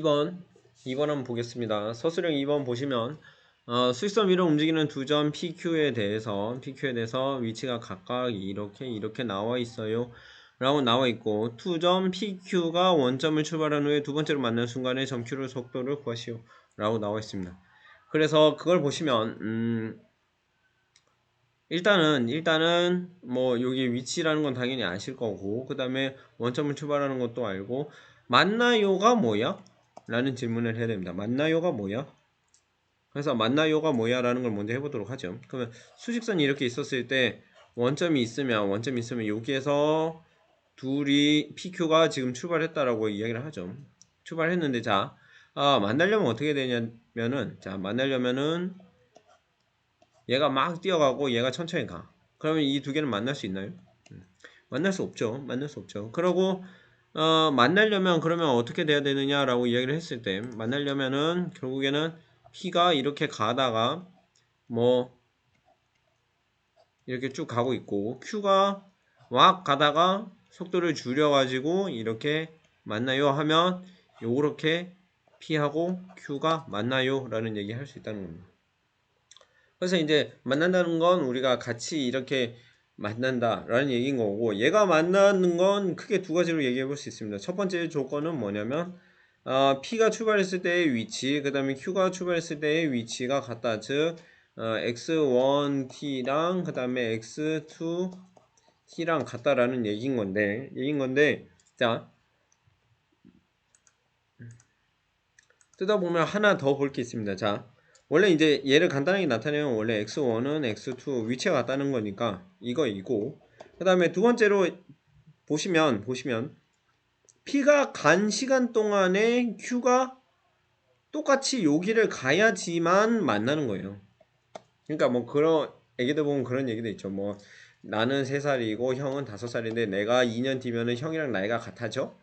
2번 한번 보겠습니다. 서술형 2번 보시면 수직선 위로 움직이는 두 점 PQ에 대해서 위치가 각각 이렇게 나와 있어요 라고 나와 있고, 두 점 PQ가 원점을 출발한 후에 두 번째로 만나는 순간에 점 Q를 속도를 구하시오 라고 나와 있습니다. 그래서 그걸 보시면 일단은 뭐 여기 위치라는 건 당연히 아실 거고, 그 다음에 원점을 출발하는 것도 알고, 만나요가 뭐야? 라는 질문을 해야 됩니다. 만나요가 뭐야? 그래서 만나요가 뭐야? 라는 걸 먼저 해보도록 하죠. 그러면 수직선이 이렇게 있었을 때 원점이 있으면 여기에서 둘이 PQ가 지금 출발했다라고 이야기를 하죠. 출발했는데, 자, 만나려면 어떻게 되냐면은, 만나려면은 얘가 막 뛰어가고 얘가 천천히 가. 그러면 이 두 개는 만날 수 있나요? 만날 수 없죠. 그러고 만나려면 그러면 어떻게 돼야 되느냐라고 이야기를 했을 때, 만나려면은 결국에는 P가 이렇게 가다가 뭐 이렇게 쭉 가고 있고, Q가 왁 가다가 속도를 줄여가지고 이렇게 만나요 하면 요렇게 P하고 Q가 만나요 라는 얘기 할 수 있다는 겁니다. 그래서 이제 만난다는 건 우리가 같이 이렇게 만난다 라는 얘기인 거고, 얘가 만나는 건 크게 두 가지로 얘기해 볼 수 있습니다. 첫 번째 조건은 뭐냐면 P가 출발했을 때의 위치, 그 다음에 Q가 출발했을 때의 위치가 같다. 즉 x1t랑 그 다음에 x2t랑 같다라는 얘기인 건데, 자, 뜯어보면 하나 더 볼 게 있습니다. 자, 원래 이제 얘를 간단하게 나타내면 원래 x1은 x2 위치가 같다는 거니까 이거이고, 그 다음에 두 번째로 보시면 P가 간 시간 동안에 Q가 똑같이 여기를 가야지만 만나는 거예요. 그러니까 뭐 그런 애기들 보면 그런 얘기도 있죠. 뭐 나는 3살이고 형은 5살인데 내가 2년 뒤면은 형이랑 나이가 같아져?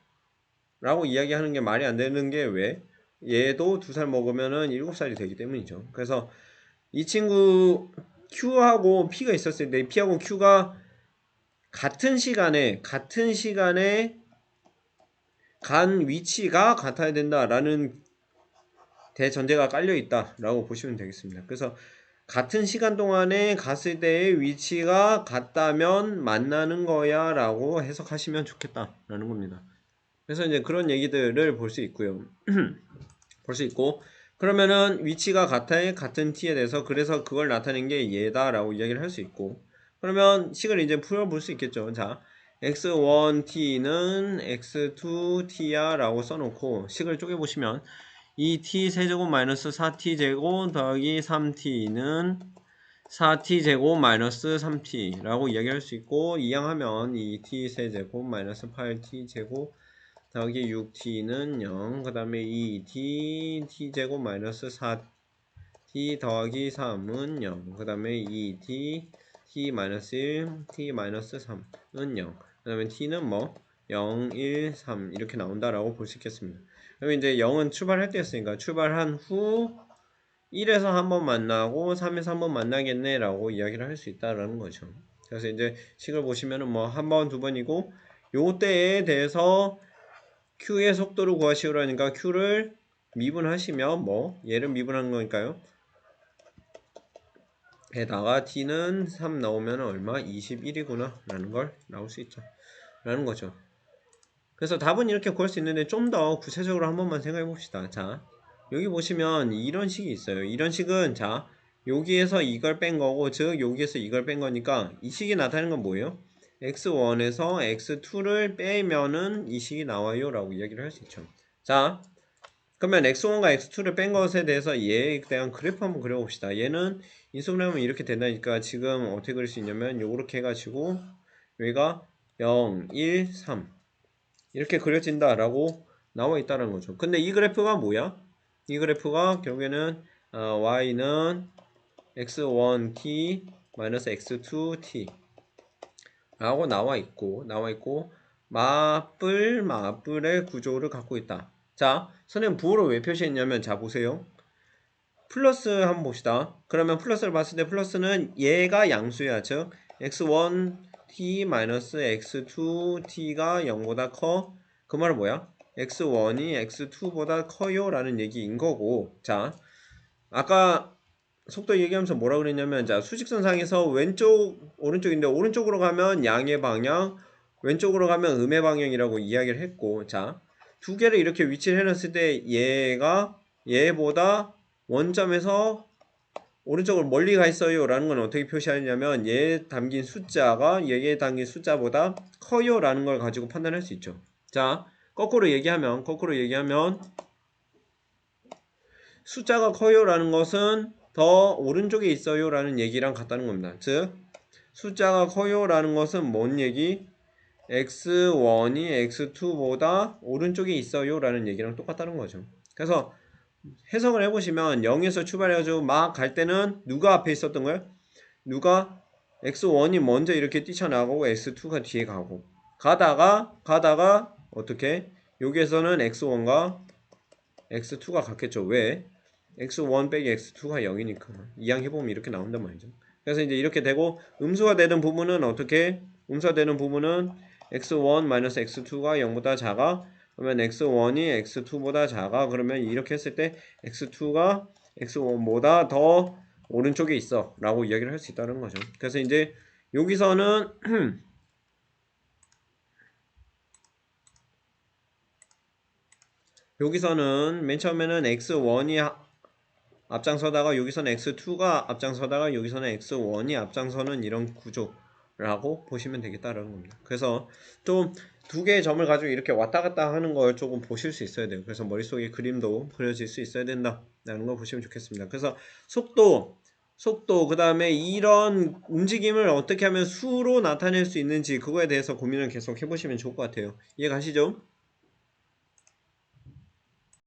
라고 이야기하는 게 말이 안 되는 게 왜? 얘도 2살 먹으면은 7살이 되기 때문이죠. 그래서 이 친구 Q하고 P가 있었을 때 P하고 Q가 같은 시간에 간 위치가 같아야 된다라는 대전제가 깔려 있다라고 보시면 되겠습니다. 그래서 같은 시간 동안에 갔을 때의 위치가 같다면 만나는 거야 라고 해석하시면 좋겠다라는 겁니다. 그래서 이제 그런 얘기들을 볼 수 있고요. 볼 수 있고, 그러면은 위치가 같은 t에 대해서 그래서 그걸 나타낸 게 얘다라고 이야기를 할 수 있고, 그러면 식을 이제 풀어볼 수 있겠죠. 자, x1t는 x2t야 라고 써놓고 식을 쪼개보시면 2t 세제곱 마이너스 4t 제곱 더하기 3t는 4t 제곱 마이너스 3t 라고 이야기할 수 있고, 이항하면 2t 세제곱 마이너스 8t 제곱 더하기 6t는 0, 그 다음에 2t t제곱 마이너스 4t 더하기 3은 0, 그 다음에 2t t 마이너스 1 t 마이너스 3은 0, 그 다음에 t는 뭐 0, 1, 3 이렇게 나온다라고 볼 수 있겠습니다. 그러면 이제 0은 출발할 때였으니까 출발한 후 1에서 한번 만나고 3에서 한번 만나겠네 라고 이야기를 할 수 있다라는 거죠. 그래서 이제 식을 보시면은 뭐 한 번, 두 번이고, 요 때에 대해서 Q의 속도를 구하시오라니까 Q를 미분하시면 뭐 얘를 미분한 거니까요. 에다가 T는 3 나오면 얼마? 21이구나 라는 걸 나올 수 있죠. 라는 거죠. 그래서 답은 이렇게 구할 수 있는데 좀 더 구체적으로 한 번만 생각해 봅시다. 자, 여기 보시면 이런 식이 있어요. 이런 식은 자, 여기에서 이걸 뺀 거고, 즉 여기에서 이걸 뺀 거니까 이 식이 나타나는 건 뭐예요? x1에서 x2를 빼면은 이 식이 나와요 라고 이야기를 할 수 있죠. 자, 그러면 x1과 x2를 뺀 것에 대해서 얘에 대한 그래프 한번 그려봅시다. 얘는 인수분해 하면 이렇게 된다니까 지금 어떻게 그릴 수 있냐면 요렇게 해가지고 여기가 0, 1, 3 이렇게 그려진다 라고 나와 있다는 거죠. 근데 이 그래프가 뭐야? 이 그래프가 결국에는 y는 x1t x2t 라고 나와 있고 마플의 구조를 갖고 있다. 자, 선생님 부호를 왜 표시했냐면, 자 보세요. 플러스 한번 봅시다. 그러면 플러스를 봤을 때 플러스는 얘가 양수야. 즉 x1t x2t가 0보다 커. 그 말은 뭐야? x1이 x2보다 커요 라는 얘기인 거고, 자 아까 속도 얘기하면서 뭐라 그랬냐면, 자 수직선상에서 왼쪽 오른쪽인데 오른쪽으로 가면 양의 방향, 왼쪽으로 가면 음의 방향이라고 이야기를 했고, 자 두 개를 이렇게 위치를 해놨을 때 얘가 얘보다 원점에서 오른쪽으로 멀리 가 있어요 라는 건 어떻게 표시하냐면, 얘에 담긴 숫자가 얘에 담긴 숫자보다 커요 라는 걸 가지고 판단할 수 있죠. 자 거꾸로 얘기하면 숫자가 커요 라는 것은 더 오른쪽에 있어요 라는 얘기랑 같다는 겁니다. 즉 숫자가 커요 라는 것은 뭔 얘기? x1이 x2보다 오른쪽에 있어요 라는 얘기랑 똑같다는 거죠. 그래서 해석을 해보시면 0에서 출발해가지고 막 갈 때는 누가 앞에 있었던 거예요? 누가 x1이 먼저 이렇게 뛰쳐나가고 x2가 뒤에 가고, 가다가 어떻게 여기에서는 x1과 x2가 같겠죠. 왜? x1 빼기 x2가 0이니까 이항해보면 이렇게 나온단 말이죠. 그래서 이제 이렇게 되고, 음수가 되는 부분은 어떻게? 음수가 되는 부분은 x1 마이너스 x2가 0보다 작아. 그러면 x1이 x2보다 작아. 그러면 이렇게 했을 때 x2가 x1보다 더 오른쪽에 있어 라고 이야기를 할 수 있다는 거죠. 그래서 이제 여기서는 맨 처음에는 x1이 앞장서다가 여기서는 x2가 앞장서다가 여기서는 x1이 앞장서는 이런 구조라고 보시면 되겠다라는 겁니다. 그래서 좀 두 개의 점을 가지고 이렇게 왔다 갔다 하는 걸 조금 보실 수 있어야 돼요. 그래서 머릿속에 그림도 그려질 수 있어야 된다라는 걸 보시면 좋겠습니다. 그래서 속도 그 다음에 이런 움직임을 어떻게 하면 수로 나타낼 수 있는지, 그거에 대해서 고민을 계속 해보시면 좋을 것 같아요. 이해 가시죠?